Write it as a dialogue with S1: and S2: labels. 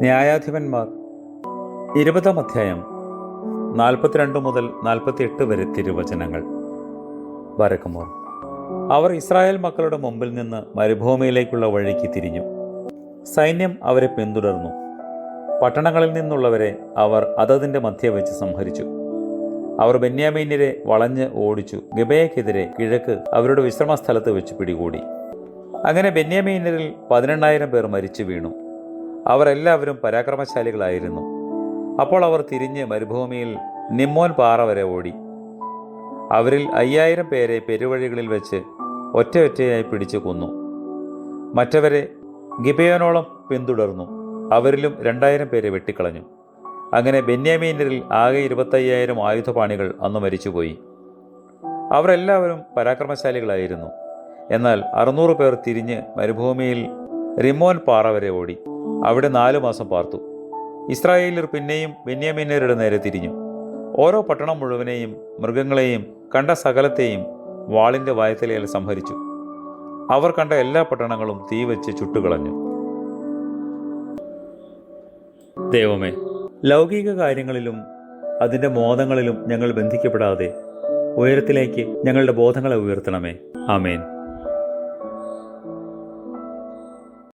S1: ന്യായാധിപന്മാർ 20-ാം അധ്യായം 42 മുതൽ 48 വരെ തിരുവചനങ്ങൾ. ബരക്കുമോർ. അവർ ഇസ്രായേൽ മക്കളുടെ മുമ്പിൽ നിന്ന് മരുഭൂമിയിലേക്കുള്ള വഴിക്ക് തിരിഞ്ഞു. സൈന്യം അവരെ പിന്തുടർന്നു. പട്ടണങ്ങളിൽ നിന്നുള്ളവരെ അവർ അതതിൻ്റെ മധ്യ വെച്ച് സംഹരിച്ചു. അവർ ബെന്യാമീന്യരെ വളഞ്ഞ് ഓടിച്ചു. ഗിബെയക്കെതിരെ കിഴക്ക് അവരുടെ വിശ്രമസ്ഥലത്ത് വെച്ച് പിടികൂടി. അങ്ങനെ ബെന്യാമീന്യരിൽ 18,000 പേർ മരിച്ചു വീണു. അവർ എല്ലാവരും പരാക്രമശാലികളായിരുന്നു. അപ്പോൾ അവർ തിരിഞ്ഞ് മരുഭൂമിയിൽ നിമ്മോൻ പാറ വരെ ഓടി. അവരിൽ 5,000 പേരെ പെരുവഴികളിൽ വെച്ച് ഒറ്റയായി പിടിച്ചു കൊന്നു. മറ്റവരെ ഗിബെയോനോളം പിന്തുടർന്നു. അവരിലും 2,000 പേരെ വെട്ടിക്കളഞ്ഞു. അങ്ങനെ ബെന്യാമീന്യരിൽ ആകെ 25,000 ആയുധപാണികൾ അന്ന് മരിച്ചുപോയി. അവരെല്ലാവരും പരാക്രമശാലികളായിരുന്നു. എന്നാൽ 600 പേർ തിരിഞ്ഞ് മരുഭൂമിയിൽ റിമ്മോൻ പാറ വരെ ഓടി. അവിടെ 4 മാസം പാർത്തു. ഇസ്രായേലിയർ പിന്നെയും ബെന്യാമീന്യരുടെ നേരെ തിരിഞ്ഞു. ഓരോ പട്ടണം മുഴുവനെയും മൃഗങ്ങളെയും കണ്ട സകലത്തെയും വാളിൻ്റെ വായ്ത്തലയാൽ സംഹരിച്ചു. അവർ കണ്ട എല്ലാ പട്ടണങ്ങളും തീവച്ച് ചുട്ടുകളഞ്ഞു. ദൈവമേ, ലൗകിക കാര്യങ്ങളിലും അതിൻ്റെ മോദങ്ങളിലും ഞങ്ങൾ ബന്ധിക്കപ്പെടാതെ ഉയരത്തിലേക്ക് ഞങ്ങളുടെ ബോധങ്ങളെ ഉയർത്തണമേ. ആമേൻ.